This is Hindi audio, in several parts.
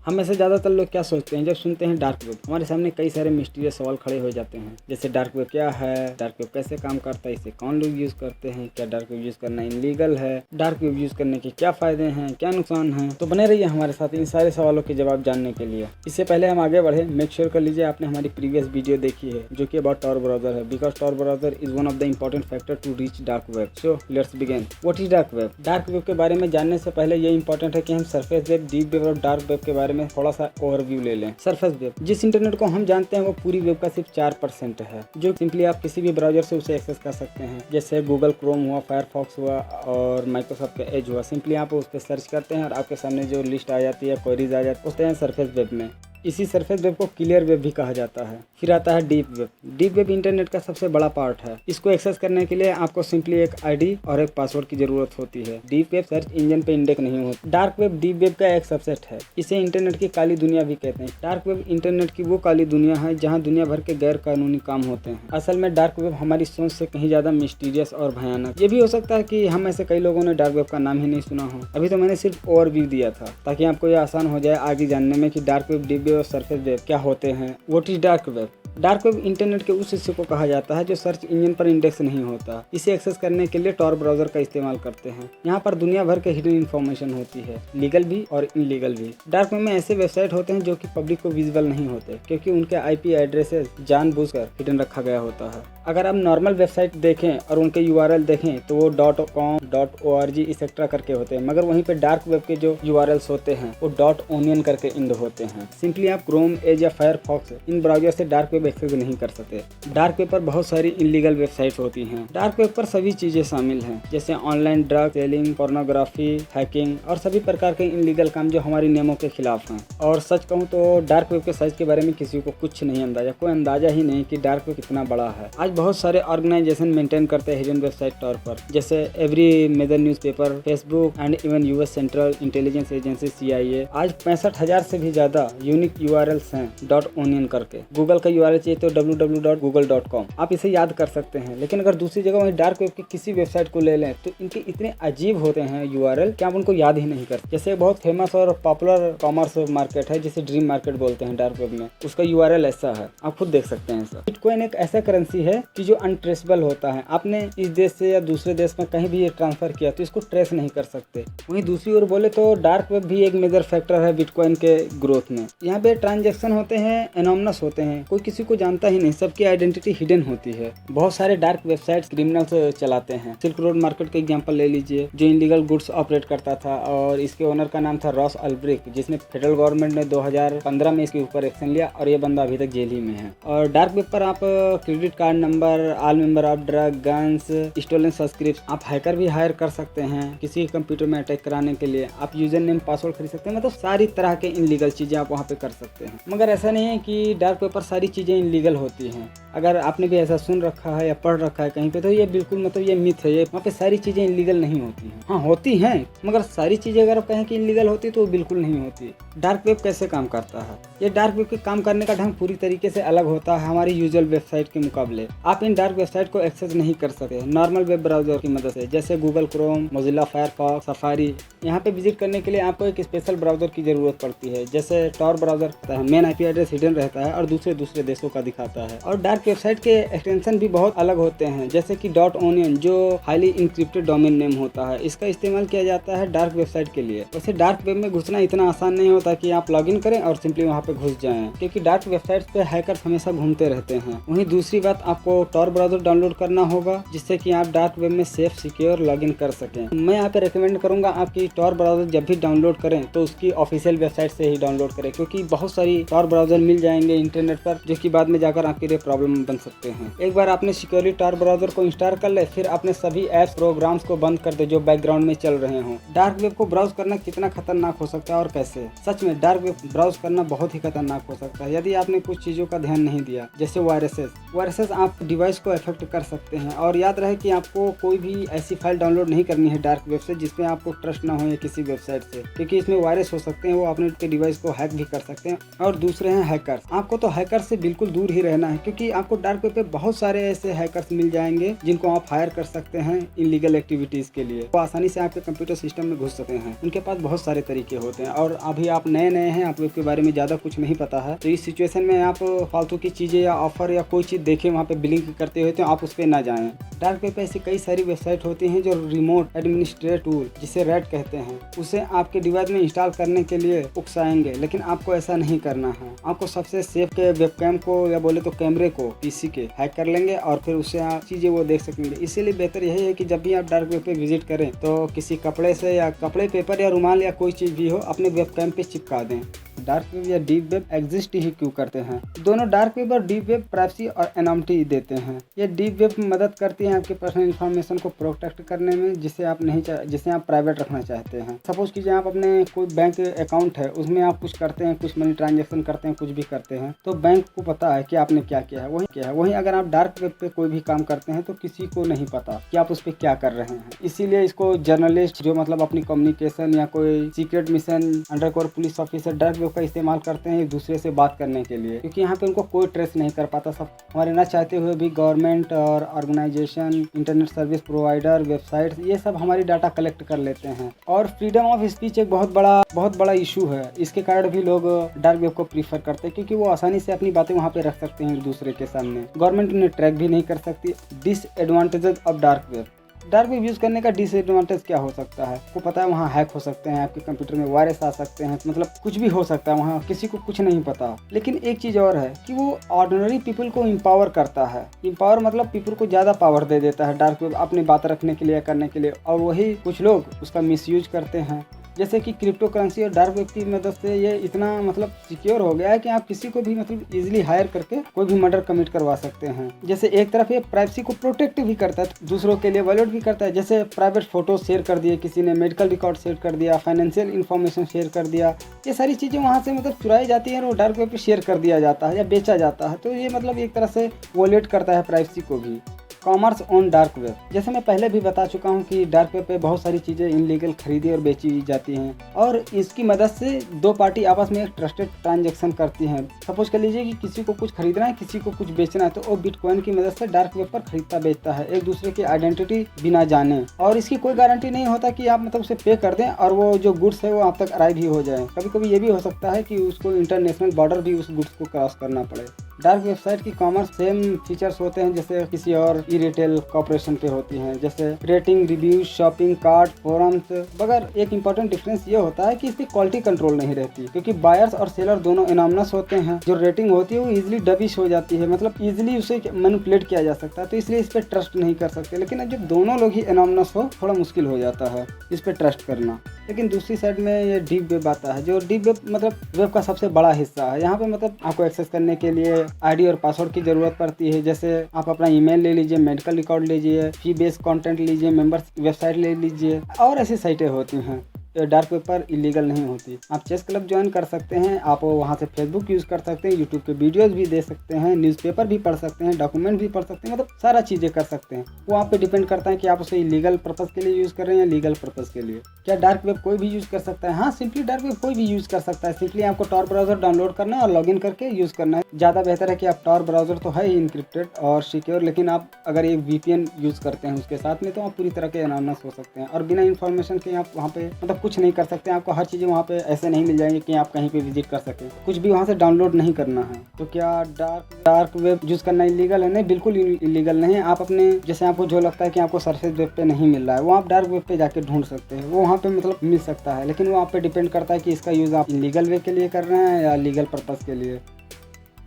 हम में से ज़्यादातर लोग क्या सोचते हैं जब सुनते हैं डार्क वेब? हमारे सामने कई सारे मिस्टीरियस सवाल खड़े हो जाते हैं, जैसे डार्क वेब क्या है, डार्क वेब कैसे काम करता है, इसे कौन लोग यूज़ करते हैं, क्या डार्क वेब यूज़ करना इनलीगल है, डार्क वेब यूज़ करने के क्या फ़ायदे हैं, क्या नुकसान हैं। तो बने रहिए हमारे साथ इन सारे सवालों के जवाब जानने के लिए। इससे पहले हम आगे बढ़े, मेक श्योर कर लीजिए आपने हमारी प्रीवियस वीडियो देखी है जो कि अबाउट टॉर ब्राउज़र है, because Tor browser is one of the important factor to reach dark web. So let's begin. What is dark web? Dark web के बारे में जानने से पहले ये इंपॉर्टेंट है कि हम सरफेस वेब, डीप वेब और डार्क वेब के बारे में थोड़ा सा ओवरव्यू ले लें। सरफेस वेब, जिस इंटरनेट को हम जानते हैं वो पूरी वेब का सिर्फ 4% है, जो सिंपली आप किसी भी ब्राउज़र से उसे एक्सेस कर सकते हैं, जैसे गूगल क्रोम हुआ, फायरफॉक्स हुआ और माइक्रोसॉफ्ट का एज हुआ। सिंपली आप उस पर सर्च करते हैं और आपके सामने जो लिस्ट आ जाती है, क्वेरीज आ जाती है सरफेस वेब में। इसी सरफेस वेब को क्लियर वेब भी कहा जाता है। फिर आता है deep web. Deep web internet का सबसे बड़ा पार्ट है। इसको एक्सेस करने के लिए आपको सिंपली एक आईडी और एक पासवर्ड की जरूरत होती है। डीप वेब सर्च इंजन पे इंडेक्स नहीं होती। डार्क वेब डीप वेब का एक सबसेट है। इसे इंटरनेट की काली दुनिया भी कहते हैं। डार्क वेब इंटरनेट की वो काली दुनिया है जहाँ दुनिया भर के गैर कानूनी काम होते हैं। असल में डार्क वेब हमारी सोच से कहीं ज्यादा मिस्टीरियस और भयानक। ये भी हो सकता है कि हम ऐसे कई लोगों ने डार्क वेब का नाम ही नहीं सुना हो। अभी तो मैंने सिर्फ ओवरव्यू दिया था ताकि आपको यह आसान हो जाए आगे जानने में कि डार्क वेब, डीप वेब और सरफेस वेब क्या होते हैं। What is dark web? Dark web internet के उस हिस्से को कहा जाता है जो सर्च इंजन पर इंडेक्स नहीं होता। इसे एक्सेस करने के लिए टॉर ब्राउज़र का इस्तेमाल करते हैं। यहाँ पर दुनिया भर के हिडन इन्फॉर्मेशन होती है, लीगल भी और इनलीगल भी। डार्क वेब में ऐसे वेबसाइट होते हैं जो कि पब्लिक को विजिबल नहीं होते, क्योंकि उनके आईपी एड्रेसेस जानबूझकर हिडन रखा गया होता है। अगर आप नॉर्मल वेबसाइट देखें और उनके यूआरएल देखें तो वो .com, .org एक्सेट्रा करके होते हैं, मगर वहीं पे डार्क वेब के जो यूआरएल्स होते हैं वो .onion करके इंड होते हैं। सिंपली आप क्रोम, एज या फायरफॉक्स इन ब्राउज़र से डार्क वेब एक्सेस नहीं कर सकते। डार्क वेब पर बहुत सारी इलीगल वेबसाइट्स होती हैं। डार्क वेब पर सभी चीजें शामिल हैं, जैसे online drug selling, pornography, hacking और सभी प्रकार के इलीगल काम जो हमारी नियमों के खिलाफ हैं। और सच कहूँ तो डार्क वेब के साइज के बारे में किसी को कुछ नहीं अंदाजा, कोई अंदाजा ही नहीं कि डार्क वेब कितना बड़ा है। आज बहुत सारे ऑर्गेनाइजेशन मेंटेन करते हैं हिडन वेबसाइट तौर पर, जैसे every major newspaper, Facebook and even US Central Intelligence Agency CIA। आज 65,000 से भी ज्यादा यूनिक यूआरएल्स हैं .onion करके। गूगल का यूआरएल चाहिए तो www.google.com आप इसे याद कर सकते हैं। लेकिन अगर दूसरी जगह वहीं डार्क वेब की किसी वेबसाइट को ले लें तो इनके इतने अजीब होते हैं यूआरएल कि आप उनको याद ही नहीं करते। जैसे बहुत फेमस और पॉपुलर कॉमर्स मार्केट है जिसे ड्रीम मार्केट बोलते हैं डार्क वेब में, उसका यूआरएल ऐसा है, आप खुद देख सकते हैं। सर, बिटकॉइन एक ऐसा करेंसी है कि जो अनट्रेसेबल होता है। आपने इस देश से या दूसरे देश में कहीं भी ये ट्रांसफर किया तो इसको ट्रेस नहीं कर सकते। वहीं दूसरी ओर बोले तो डार्क वेब भी एक मेजर फैक्टर है बिटकॉइन के ग्रोथ में। यहाँ पे ट्रांजेक्शन होते हैं एनोनिमस होते हैं, कोई किसी को जानता ही नहीं, सबकी आइडेंटिटी हिडन होती है। बहुत सारे डार्क वेबसाइट्स क्रिमिनल्स चलाते हैं। सिल्क रोड मार्केट का एग्जांपल ले लीजिए, जो इनलीगल गुड्स ऑपरेट करता था और इसके ओनर का नाम था रॉस अल्ब्रिक, जिसने फेडरल गवर्नमेंट ने 2015 में इसके ऊपर एक्शन लिया और ये बंदा अभी तक जेल ही में है। और डार्क वेब पर आप credit card number, all member of drug, guns, stolen subscription, आप हैकर भी हायर कर सकते हैं किसी कंप्यूटर में अटैक कराने के लिए। आप यूजर नेम, पासवर्ड खरीद सकते हैं, मतलब सारी तरह के इनलीगल चीजें आप वहाँ पे कर सकते हैं। मगर ऐसा नहीं है कि डार्क वेब पर सारी चीजें इनलीगल होती हैं। अगर आपने भी ऐसा सुन रखा है या पढ़ रखा है कहीं पे तो ये बिल्कुल मतलब ये मिथ है, ये वहाँ पे सारी चीजें इनलीगल नहीं होती हैं। हाँ होती हैं, मगर सारी चीजें अगर आप कहें कि इनलीगल होती तो बिल्कुल नहीं होती। डार्क वेब कैसे काम करता है? ये डार्क वेब के काम करने का ढंग पूरी तरीके से अलग होता है हमारी यूजुअल वेबसाइट के मुकाबले। आप इन डार्क वेबसाइट को एक्सेस नहीं कर सकते नॉर्मल वेब ब्राउजर की मदद से, जैसे Google Chrome, Mozilla Firefox, safari. यहाँ पे विजिट करने के लिए आपको एक स्पेशल ब्राउजर की जरूरत पड़ती है, जैसे टॉर ब्राउजर है। मेन आईपी एड्रेस हिडन रहता है और दूसरे देशों का दिखाता है। और डार्क वेबसाइट के एक्सटेंशन भी बहुत अलग होते हैं, जैसे कि .onion जो हाईली इंक्रिप्टेड डोमेन नेम होता है, इसका इस्तेमाल किया जाता है डार्क वेबसाइट के लिए। वैसे डार्क वेब में घुसना इतना आसान नहीं होता कि आप लॉगिन करें और सिंपली वहाँ पे घुस जाएं, क्योंकि डार्क वेबसाइट पे हैकर्स हमेशा घूमते रहते हैं। वहीं दूसरी बात, आपको टॉर ब्राउजर डाउनलोड करना होगा जिससे कि आप डार्क वेब में सेफ सिक्योर लॉगिन कर सकें। मैं यहाँ पे रिकमेंड करूंगा आपकी टॉर ब्राउजर जब भी डाउनलोड करें तो उसकी ऑफिशियल वेबसाइट से ही डाउनलोड करें, क्योंकि बहुत सारी टॉर ब्राउजर मिल जाएंगे इंटरनेट पर जो कि बाद में जाकर आपके लिए प्रॉब्लम बन सकते हैं। एक बार आपने सिक्योरली टॉर ब्राउजर को इंस्टॉल कर ले, फिर अपने सभी एप्स प्रोग्राम्स को बंद कर दे जो बैकग्राउंड में चल रहे हों। डार्क वेब को ब्राउज करना कितना खतरनाक हो सकता है और कैसे? सच में डार्क वेब ब्राउज करना बहुत ही खतरनाक हो सकता है यदि आपने कुछ चीजों का ध्यान नहीं दिया, जैसे वायरसेस आप डिवाइस को अफेक्ट कर सकते हैं। और याद रहे कि आपको कोई भी ऐसी फाइल डाउनलोड नहीं करनी है डार्क वेब से जिसमें आपको ट्रस्ट ना हो किसी वेबसाइट से, क्योंकि इसमें वायरस हो सकते हैं, वो अपने डिवाइस को हैक भी कर सकते हैं। और दूसरे हैं हैकर्स। आपको तो हैकर से बिल्कुल बिल्कुल दूर ही रहना है, क्योंकि आपको डार्क वेब पे बहुत सारे ऐसे हैकर्स मिल जाएंगे जिनको आप हायर कर सकते हैं इलीगल एक्टिविटीज़ के लिए। वो आसानी से आपके कंप्यूटर सिस्टम में घुस सकते हैं। उनके पास बहुत सारे तरीके होते हैं और अभी आप नए हैं, आप वेब के बारे में ज़्यादा कुछ नहीं पता है, तो इस सिचुएशन में आप फालतू की चीज़ें या ऑफर या कोई चीज़ देखें वहाँ पे बिलिंग करते हुए, तो आप उस पर ना जाएं। डार्क वेब पे ऐसी कई सारी वेबसाइट होती हैं जो रिमोट एडमिनिस्ट्रेटर टूल, जिसे रैट कहते हैं, उसे आपके डिवाइस में इंस्टॉल करने के लिए उकसाएंगे, लेकिन आपको ऐसा नहीं करना है। आपको सबसे सेफ के वेबकैम को या बोले तो कैमरे को पीसी के हैक कर लेंगे और फिर उससे आप चीज़ें वो देख सकेंगे। इसीलिए बेहतर यही है कि जब भी आप डार्क वेब पे विजिट करें तो किसी कपड़े से या कपड़े, पेपर या रुमाल या कोई चीज़ भी हो अपने वेबकैम पे चिपका दें। डार्क वेब या डीप वेब एग्जिस्ट ही क्यों करते हैं? दोनों डार्क वेब और डीप वेब प्राइवेसी और एनोनिमिटी देते हैं। ये डीप वेब मदद करती है आपके पर्सनल इन्फॉर्मेशन को प्रोटेक्ट करने में, जिसे आप प्राइवेट रखना चाहते हैं। सपोज कीजिए आप अपने कोई बैंक अकाउंट है, उसमें आप कुछ करते हैं, कुछ मनी ट्रांजेक्शन करते हैं, कुछ भी करते हैं, तो बैंक को पता है कि आपने क्या किया है। वहीं अगर आप डार्क वेब पे कोई भी काम करते हैं तो किसी को नहीं पता कि आप उस पर क्या कर रहे हैं। इसीलिए इसको जर्नलिस्ट जो मतलब अपनी कम्युनिकेशन या कोई secret mission, undercover police officer dark web का इस्तेमाल करते हैं एक दूसरे से बात करने के लिए, क्योंकि यहाँ पे उनको कोई ट्रेस नहीं कर पाता। सब हमारे ना चाहते हुए भी गवर्नमेंट और organization, internet service provider, websites, ये सब हमारी डाटा कलेक्ट कर लेते हैं। और फ्रीडम ऑफ स्पीच एक बहुत बड़ा इशू है। इसके कारण भी लोग डार्क वेब को प्रीफर करते हैं, क्योंकि वो आसानी से अपनी बातें वहाँ पे रख सकते हैं एक दूसरे के सामने। गवर्नमेंट उन्हें ट्रैक भी नहीं कर सकती। Disadvantages of dark web. Dark web use करने का डिसएडवांटेज क्या हो सकता है? आपको पता है वहाँ हैक हो सकते हैं, आपके कंप्यूटर में वायरस आ सकते हैं, मतलब कुछ भी हो सकता है, वहाँ किसी को कुछ नहीं पता। लेकिन एक चीज़ और है कि वो ऑर्डिनरी पीपल को एम्पावर करता है। एम्पावर मतलब पीपल को ज़्यादा पावर दे देता है डार्क वेब अपनी बात रखने के लिए, करने के लिए, और वही कुछ लोग उसका मिसयूज करते हैं। जैसे कि क्रिप्टो करेंसी और डार्क वेब की मदद से ये इतना मतलब सिक्योर हो गया है कि आप किसी को भी मतलब इजीली हायर करके कोई भी मर्डर कमिट करवा सकते हैं। जैसे एक तरफ ये प्राइवेसी को प्रोटेक्ट भी करता है, दूसरों के लिए वैलिड भी करता है। जैसे प्राइवेट फोटो शेयर कर दिए किसी ने, मेडिकल रिकॉर्ड शेयर कर दिया, फाइनेंशियल इन्फॉर्मेशन शेयर कर दिया, ये सारी चीज़ें वहाँ से मतलब चुराई जाती हैं और डार्क वेब पे शेयर कर दिया जाता है या बेचा जाता है। तो ये मतलब एक तरह से वॉलेट करता है प्राइवेसी को भी। Commerce on dark web. जैसे मैं पहले भी बता चुका हूँ कि डार्क वेब पे बहुत सारी चीज़ें इनलीगल खरीदी और बेची जाती हैं, और इसकी मदद से दो पार्टी आपस में एक ट्रस्टेड ट्रांजैक्शन करती हैं। सपोज कर लीजिए कि किसी को कुछ खरीदना है, किसी को कुछ बेचना है, तो वो बिटकॉइन की मदद से डार्क वेब पर खरीदता बेचता है एक दूसरे की आइडेंटिटी बिना जाने, और इसकी कोई गारंटी नहीं होता कि आप मतलब उसे पे कर दें और वो जो गुड्स है वो आप तक अराइव ही हो जाए। कभी कभी ये भी हो सकता है कि उसको इंटरनेशनल बॉर्डर भी उस गुड्स को क्रॉस करना पड़े। डार्क वेबसाइट की कॉमर्स सेम फीचर्स होते हैं जैसे किसी और ई रिटेल कॉर्पोरेशन पे होती हैं, जैसे rating, review, shopping cart, forums. मगर एक इंपॉर्टेंट डिफरेंस ये होता है कि इस पे क्वालिटी कंट्रोल नहीं रहती, क्योंकि बायर्स और सेलर दोनों एनोनिमस होते हैं। जो रेटिंग होती है वो इजीली डबिश हो जाती है, मतलब इजीली उसे मैनिपुलेट किया जा सकता है, तो इसलिए इस पे ट्रस्ट नहीं कर सकते। लेकिन जब दोनों लोग ही एनोनिमस हो, थोड़ा मुश्किल हो जाता है इस पे ट्रस्ट करना। लेकिन दूसरी साइड में ये डीप वेब आता है, जो डीप वेब मतलब वेब का सबसे बड़ा हिस्सा है। यहाँ पे मतलब आपको एक्सेस करने के लिए आईडी और पासवर्ड की जरूरत पड़ती है। जैसे आप अपना ईमेल ले लीजिए, मेडिकल रिकॉर्ड लीजिए, फी बेस्ड कंटेंट लीजिए, मेंबर्स वेबसाइट ले लीजिए, और ऐसी साइटें होती हैं डार्क वेब पर इलीगल नहीं होती। आप चेस क्लब ज्वाइन कर सकते हैं, आप वहाँ से फेसबुक यूज़ कर सकते हैं, यूट्यूब के वीडियोस भी देख सकते हैं, न्यूज़पेपर भी पढ़ सकते हैं, डॉक्यूमेंट भी पढ़ सकते हैं, मतलब सारा चीज़ें कर सकते हैं। वो आप पे डिपेंड करता है कि आप उसे इलीगल पर्पज़ के लिए यूज़ कर रहे हैं या लीगल पर्पज़ के लिए। क्या डार्क वेब कोई भी यूज़ कर सकता है? हाँ, सिंपली डार्क वेब कोई भी यूज़ कर सकता है। सिंपली आपको टॉर ब्राउज़र डाउनलोड करना है और लॉगिन करके यूज़ करना है। ज़्यादा बेहतर है कि आप टॉर ब्राउज़र तो है ही इनक्रिप्टेड और सिक्योर, लेकिन आप अगर एक VPN यूज़ करते हैं उसके साथ में, तो आप पूरी तरह के एनोनिमस हो सकते हैं और बिना इन्फॉर्मेशन के आप वहाँ पे मतलब कुछ नहीं कर सकते। आपको हर चीज़ें वहाँ पे ऐसे नहीं मिल जाएंगी कि आप कहीं पे विजिट कर सकें, कुछ भी वहाँ से डाउनलोड नहीं करना है। तो क्या डार्क वेब यूज़ करना इलीगल है? नहीं, बिल्कुल इलीगल नहीं है। आप अपने जैसे आपको जो लगता है कि आपको सरफेस वेब पे नहीं मिल रहा है, वो आप डार्क वेब पे जाके ढूंढ सकते हैं, वो वहाँ पे मतलब मिल सकता है। लेकिन वो आप पे डिपेंड करता है कि इसका यूज़ आप इलीगल वे के लिए कर रहे हैं या लीगल पर्पज़ के लिए।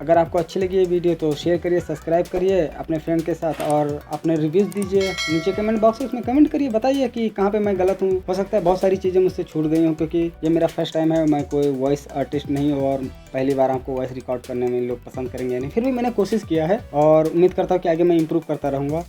अगर आपको अच्छी लगी ये वीडियो तो शेयर करिए, सब्सक्राइब करिए अपने फ्रेंड के साथ, और अपने रिव्यूज़ दीजिए नीचे कमेंट बॉक्स में, उसमें कमेंट करिए, बताइए कि कहाँ पे मैं गलत हूँ। हो सकता है बहुत सारी चीज़ें मुझसे छूट गई हूँ, क्योंकि ये मेरा फर्स्ट टाइम है, मैं कोई वॉइस आर्टिस्ट नहीं हूँ और पहली बार आपको वॉइस रिकॉर्ड करने में लोग पसंद करेंगे नहीं। फिर भी मैंने कोशिश किया है और उम्मीद करता हूँ कि आगे मैं इम्प्रूव करता रहूँगा।